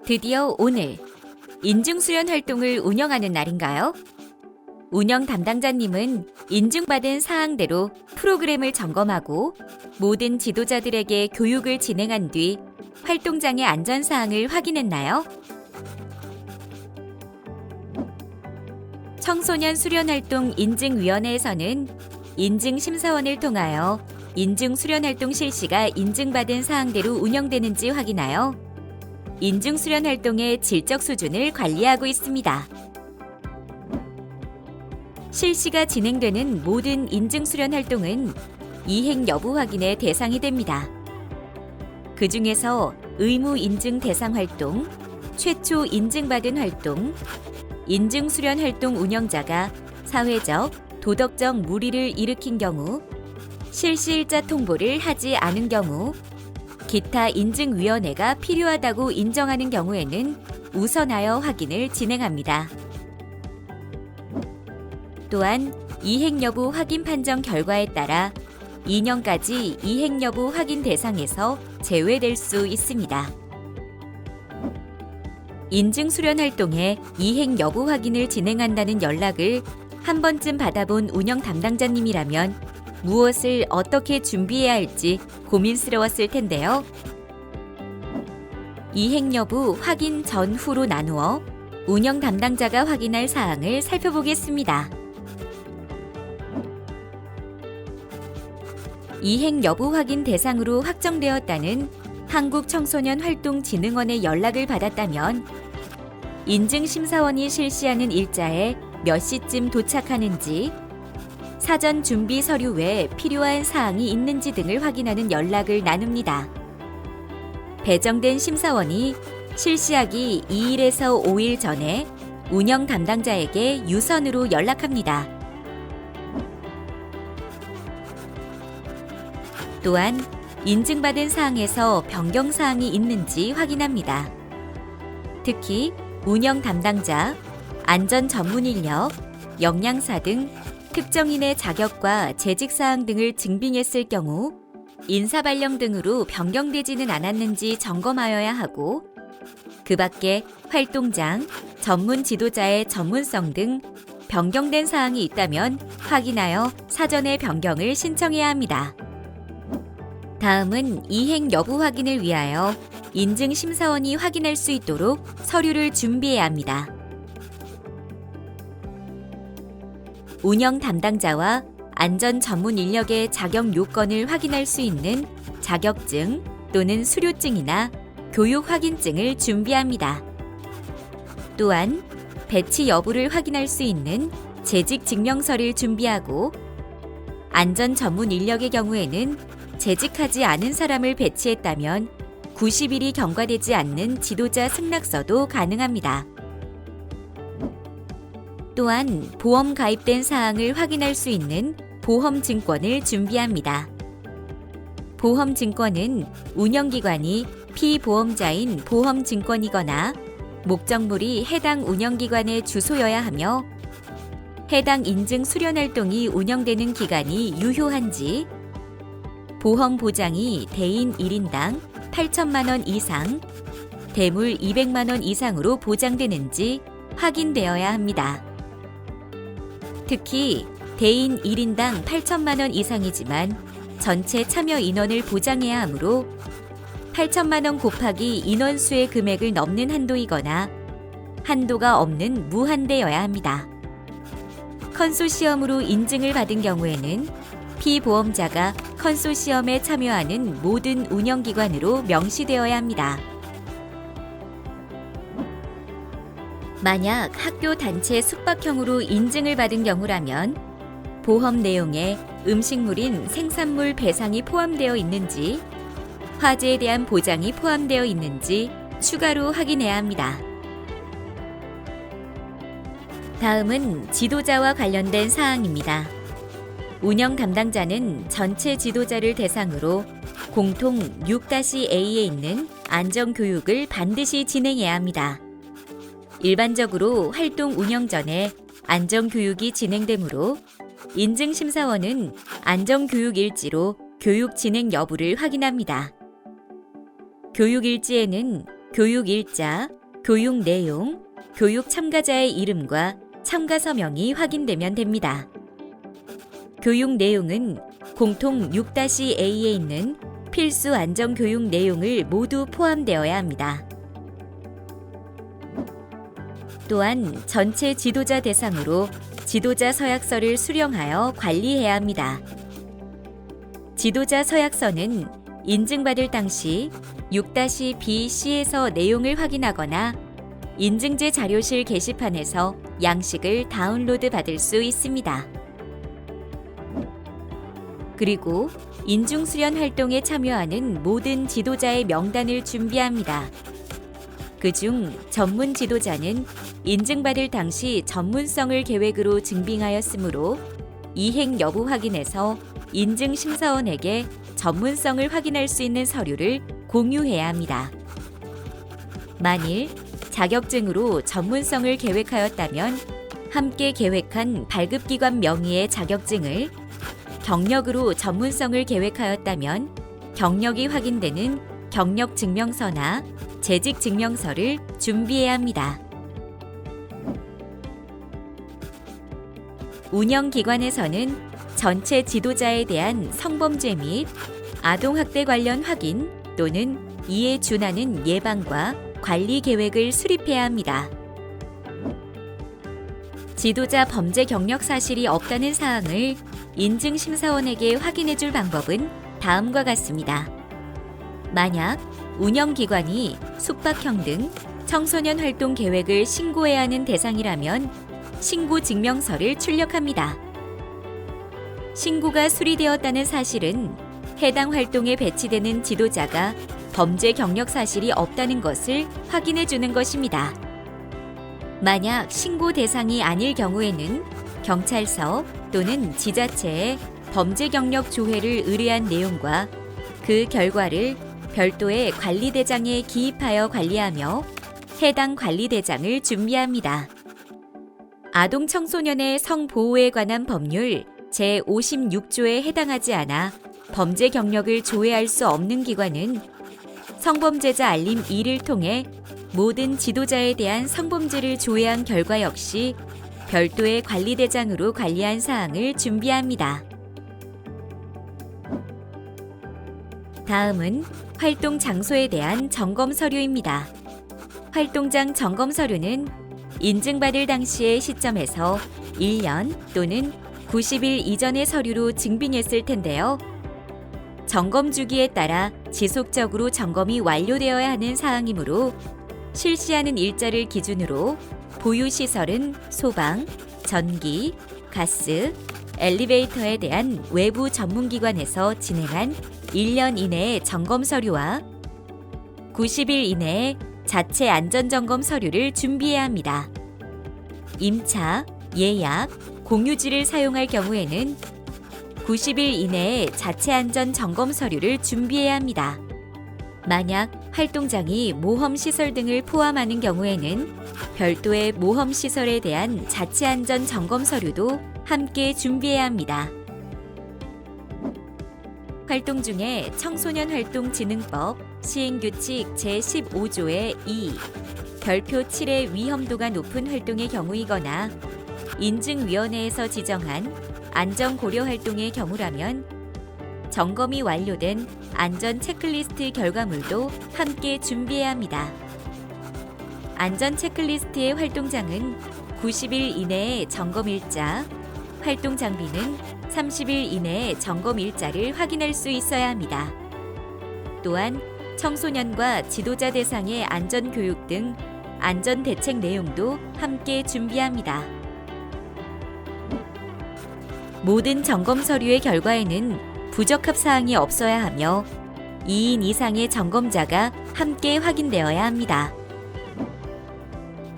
드디어 오늘 인증수련 활동을 운영하는 날인가요? 운영 담당자님은 인증받은 사항대로 프로그램을 점검하고 모든 지도자들에게 교육을 진행한 뒤 활동장의 안전사항을 확인했나요? 청소년 수련활동 인증위원회에서는 인증심사원을 통하여 인증수련활동 실시가 인증받은 사항대로 운영되는지 확인하여 인증수련활동의 질적 수준을 관리하고 있습니다. 실시가 진행되는 모든 인증수련 활동은 이행 여부 확인의 대상이 됩니다. 그 중에서 의무 인증 대상 활동, 최초 인증받은 활동, 인증수련 활동 운영자가 사회적, 도덕적 무리를 일으킨 경우, 실시일자 통보를 하지 않은 경우, 기타 인증위원회가 필요하다고 인정하는 경우에는 우선하여 확인을 진행합니다. 또한 이행 여부 확인 판정 결과에 따라 2년까지 이행 여부 확인 대상에서 제외될 수 있습니다. 인증 수련 활동에 이행 여부 확인을 진행한다는 연락을 한 번쯤 받아본 운영 담당자님이라면 무엇을 어떻게 준비해야 할지 고민스러웠을 텐데요. 이행 여부 확인 전후로 나누어 운영 담당자가 확인할 사항을 살펴보겠습니다. 이행 여부 확인 대상으로 확정되었다는 한국청소년활동진흥원의 연락을 받았다면 인증심사원이 실시하는 일자에 몇 시쯤 도착하는지, 사전 준비 서류 외에 필요한 사항이 있는지 등을 확인하는 연락을 나눕니다. 배정된 심사원이 실시하기 2일에서 5일 전에 운영 담당자에게 유선으로 연락합니다. 또한 인증받은 사항에서 변경 사항이 있는지 확인합니다. 특히 운영 담당자, 안전 전문 인력, 역량사 등 특정인의 자격과 재직 사항 등을 증빙했을 경우 인사 발령 등으로 변경되지는 않았는지 점검하여야 하고, 그 밖에 활동장, 전문 지도자의 전문성 등 변경된 사항이 있다면 확인하여 사전에 변경을 신청해야 합니다. 다음은 이행 여부 확인을 위하여 인증심사원이 확인할 수 있도록 서류를 준비해야 합니다. 운영 담당자와 안전 전문 인력의 자격 요건을 확인할 수 있는 자격증 또는 수료증이나 교육 확인증을 준비합니다. 또한 배치 여부를 확인할 수 있는 재직 증명서를 준비하고, 안전 전문 인력의 경우에는 재직하지 않은 사람을 배치했다면 90일이 경과되지 않는 지도자 승낙서도 가능합니다. 또한 보험 가입된 사항을 확인할 수 있는 보험증권을 준비합니다. 보험증권은 운영기관이 피보험자인 보험증권이거나 목적물이 해당 운영기관의 주소여야 하며, 해당 인증 수련활동이 운영되는 기간이 유효한지, 보험 보장이 대인 1인당 8천만 원 이상, 대물 200만 원 이상으로 보장되는지 확인되어야 합니다. 특히 대인 1인당 8천만 원 이상이지만 전체 참여 인원을 보장해야 하므로 8천만 원 곱하기 인원수의 금액을 넘는 한도이거나 한도가 없는 무한대여야 합니다. 컨소시엄으로 인증을 받은 경우에는 피보험자가 컨소시엄에 참여하는 모든 운영기관으로 명시되어야 합니다. 만약 학교 단체 숙박형으로 인증을 받은 경우라면 보험 내용에 음식물인 생산물 배상이 포함되어 있는지, 화재에 대한 보장이 포함되어 있는지 추가로 확인해야 합니다. 다음은 지도자와 관련된 사항입니다. 운영 담당자는 전체 지도자를 대상으로 공통 6-A에 있는 안전교육을 반드시 진행해야 합니다. 일반적으로 활동 운영 전에 안전교육이 진행되므로 인증심사원은 안전교육 일지로 교육 진행 여부를 확인합니다. 교육 일지에는 교육 일자, 교육 내용, 교육 참가자의 이름과 참가 서명이 확인되면 됩니다. 교육 내용은 공통 6-A에 있는 필수 안전 교육 내용을 모두 포함되어야 합니다. 또한 전체 지도자 대상으로 지도자 서약서를 수령하여 관리해야 합니다. 지도자 서약서는 인증받을 당시 6-BC에서 내용을 확인하거나 인증제 자료실 게시판에서 양식을 다운로드 받을 수 있습니다. 그리고 인중수련 활동에 참여하는 모든 지도자의 명단을 준비합니다. 그중 전문 지도자는 인증받을 당시 전문성을 계획으로 증빙하였으므로 이행 여부 확인에서 인증심사원에게 전문성을 확인할 수 있는 서류를 공유해야 합니다. 만일 자격증으로 전문성을 계획하였다면 함께 계획한 발급기관 명의의 자격증을, 경력으로 전문성을 계획하였다면 경력이 확인되는 경력증명서나 재직증명서를 준비해야 합니다. 운영기관에서는 전체 지도자에 대한 성범죄 및 아동학대 관련 확인 또는 이에 준하는 예방과 관리 계획을 수립해야 합니다. 지도자 범죄 경력 사실이 없다는 사항을 인증심사원에게 확인해 줄 방법은 다음과 같습니다. 만약 운영기관이 숙박형 등 청소년 활동 계획을 신고해야 하는 대상이라면 신고 증명서를 출력합니다. 신고가 수리되었다는 사실은 해당 활동에 배치되는 지도자가 범죄 경력 사실이 없다는 것을 확인해 주는 것입니다. 만약 신고 대상이 아닐 경우에는 경찰서 또는 지자체에 범죄 경력 조회를 의뢰한 내용과 그 결과를 별도의 관리대장에 기입하여 관리하며 해당 관리대장을 준비합니다. 아동 청소년의 성보호에 관한 법률 제56조에 해당하지 않아 범죄 경력을 조회할 수 없는 기관은 성범죄자 알림 2를 통해 모든 지도자에 대한 성범죄를 조회한 결과 역시 별도의 관리대장으로 관리한 사항을 준비합니다. 다음은 활동 장소에 대한 점검 서류입니다. 활동장 점검 서류는 인증받을 당시의 시점에서 1년 또는 90일 이전의 서류로 증빙했을 텐데요. 점검 주기에 따라 지속적으로 점검이 완료되어야 하는 사항이므로 실시하는 일자를 기준으로 보유시설은 소방, 전기, 가스, 엘리베이터에 대한 외부 전문기관에서 진행한 1년 이내의 점검 서류와 90일 이내에 자체 안전점검 서류를 준비해야 합니다. 임차, 예약, 공유지를 사용할 경우에는 90일 이내에 자체 안전 점검 서류를 준비해야 합니다. 만약 활동장이 모험시설 등을 포함하는 경우에는 별도의 모험시설에 대한 자체 안전 점검 서류도 함께 준비해야 합니다. 활동 중에 청소년활동진흥법 시행규칙 제15조의 2, 별표 7의 위험도가 높은 활동의 경우이거나 인증위원회에서 지정한 안전고려 활동의 경우라면 점검이 완료된 안전 체크리스트 결과물도 함께 준비해야 합니다. 안전 체크리스트의 활동장은 90일 이내에 점검일자, 활동 장비는 30일 이내에 점검일자를 확인할 수 있어야 합니다. 또한 청소년과 지도자 대상의 안전교육 등 안전대책 내용도 함께 준비합니다. 모든 점검 서류의 결과에는 부적합 사항이 없어야 하며 2인 이상의 점검자가 함께 확인되어야 합니다.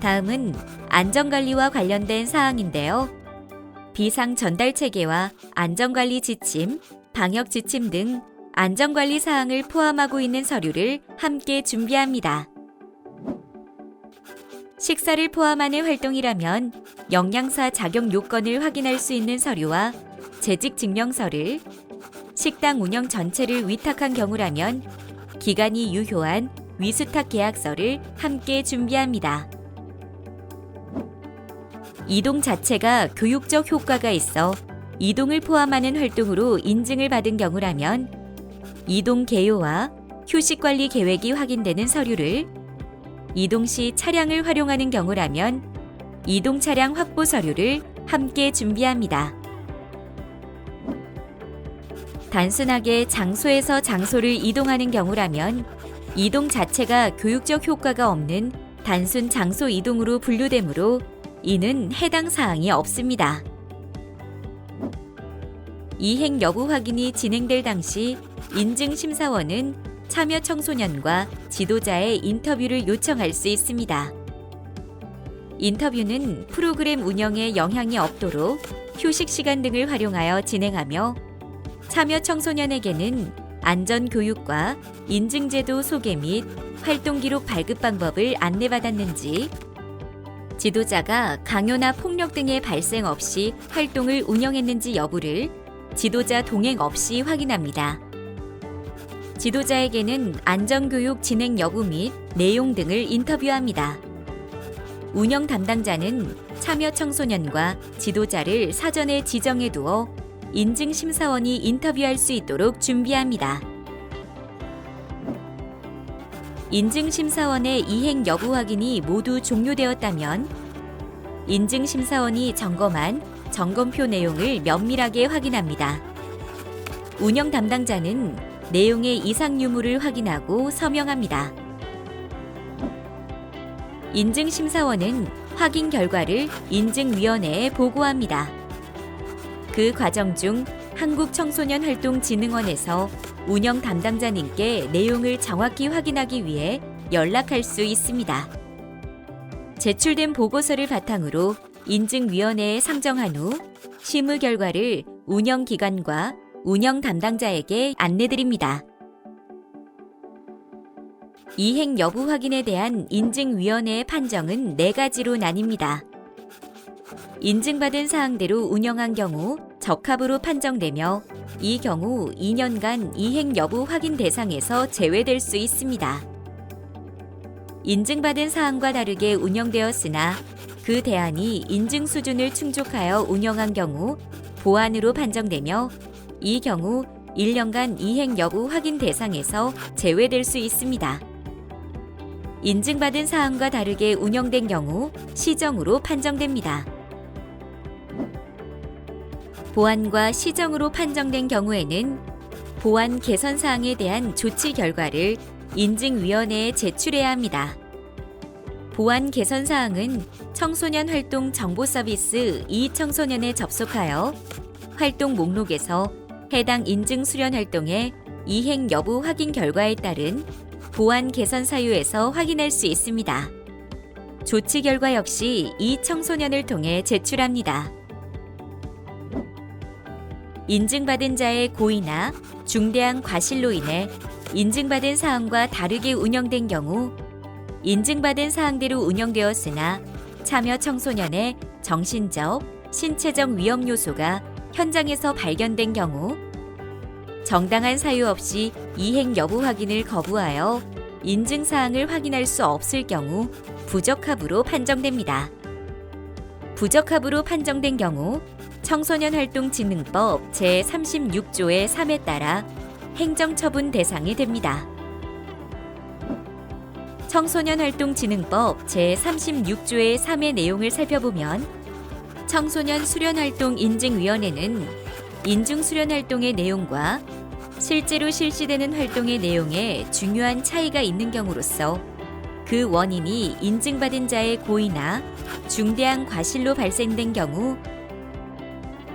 다음은 안전관리와 관련된 사항인데요. 비상 전달 체계와 안전관리 지침, 방역 지침 등 안전관리 사항을 포함하고 있는 서류를 함께 준비합니다. 식사를 포함하는 활동이라면 영양사 자격 요건을 확인할 수 있는 서류와 재직 증명서를, 식당 운영 전체를 위탁한 경우라면 기간이 유효한 위수탁 계약서를 함께 준비합니다. 이동 자체가 교육적 효과가 있어 이동을 포함하는 활동으로 인증을 받은 경우라면 이동 개요와 휴식 관리 계획이 확인되는 서류를, 이동 시 차량을 활용하는 경우라면 이동 차량 확보 서류를 함께 준비합니다. 단순하게 장소에서 장소를 이동하는 경우라면 이동 자체가 교육적 효과가 없는 단순 장소 이동으로 분류되므로 이는 해당 사항이 없습니다. 이행 여부 확인이 진행될 당시 인증심사원은 참여 청소년과 지도자의 인터뷰를 요청할 수 있습니다. 인터뷰는 프로그램 운영에 영향이 없도록 휴식 시간 등을 활용하여 진행하며 참여 청소년에게는 안전교육과 인증제도 소개 및 활동기록 발급 방법을 안내받았는지, 지도자가 강요나 폭력 등의 발생 없이 활동을 운영했는지 여부를 지도자 동행 없이 확인합니다. 지도자에게는 안전교육 진행 여부 및 내용 등을 인터뷰합니다. 운영 담당자는 참여 청소년과 지도자를 사전에 지정해 두어 인증심사원이 인터뷰할 수 있도록 준비합니다. 인증심사원의 이행 여부 확인이 모두 종료되었다면 인증심사원이 점검한 점검표 내용을 면밀하게 확인합니다. 운영 담당자는 내용의 이상 유무를 확인하고 서명합니다. 인증심사원은 확인 결과를 인증위원회에 보고합니다. 그 과정 중 한국청소년활동진흥원에서 운영 담당자님께 내용을 정확히 확인하기 위해 연락할 수 있습니다. 제출된 보고서를 바탕으로 인증위원회에 상정한 후 심의 결과를 운영기관과 운영 담당자에게 안내드립니다. 이행 여부 확인에 대한 인증위원회의 판정은 4가지로 나뉩니다. 인증받은 사항대로 운영한 경우 적합으로 판정되며 이 경우 2년간 이행 여부 확인 대상에서 제외될 수 있습니다. 인증받은 사항과 다르게 운영되었으나 그 대안이 인증 수준을 충족하여 운영한 경우 보완으로 판정되며 이 경우 1년간 이행 여부 확인 대상에서 제외될 수 있습니다. 인증받은 사항과 다르게 운영된 경우 시정으로 판정됩니다. 보완과 시정으로 판정된 경우에는 보완 개선 사항에 대한 조치 결과를 인증위원회에 제출해야 합니다. 보완 개선 사항은 청소년 활동 정보 서비스 이청소년에 접속하여 활동 목록에서 해당 인증 수련 활동의 이행 여부 확인 결과에 따른 보완 개선 사유에서 확인할 수 있습니다. 조치 결과 역시 이청소년을 통해 제출합니다. 인증받은 자의 고의나 중대한 과실로 인해 인증받은 사항과 다르게 운영된 경우 인증받은 사항대로 운영되었으나 참여 청소년의 정신적, 신체적 위험 요소가 현장에서 발견된 경우 정당한 사유 없이 이행 여부 확인을 거부하여 인증 사항을 확인할 수 없을 경우 부적합으로 판정됩니다. 부적합으로 판정된 경우 청소년활동진흥법 제36조의 3에 따라 행정처분 대상이 됩니다. 청소년활동진흥법 제36조의 3의 내용을 살펴보면 청소년 수련활동 인증위원회는 인증수련활동의 내용과 실제로 실시되는 활동의 내용에 중요한 차이가 있는 경우로서 그 원인이 인증받은 자의 고의나 중대한 과실로 발생된 경우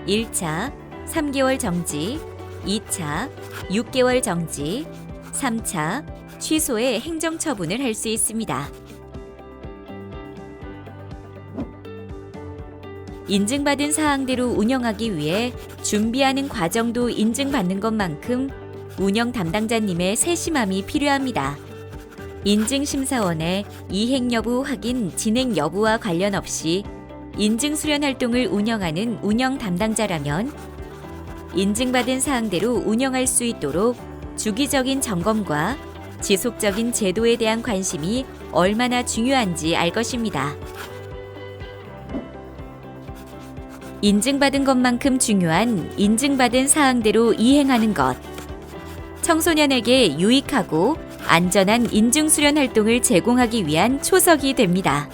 1차 3개월 정지, 2차 6개월 정지, 3차 취소의 행정처분을 할 수 있습니다. 인증받은 사항대로 운영하기 위해 준비하는 과정도 인증받는 것만큼 운영 담당자님의 세심함이 필요합니다. 인증심사원의 이행 여부 확인 진행 여부와 관련 없이 인증 수련 활동을 운영하는 운영 담당자라면 인증받은 사항대로 운영할 수 있도록 주기적인 점검과 지속적인 제도에 대한 관심이 얼마나 중요한지 알 것입니다. 인증받은 것만큼 중요한 인증받은 사항대로 이행하는 것. 청소년에게 유익하고 안전한 인증수련 활동을 제공하기 위한 초석이 됩니다.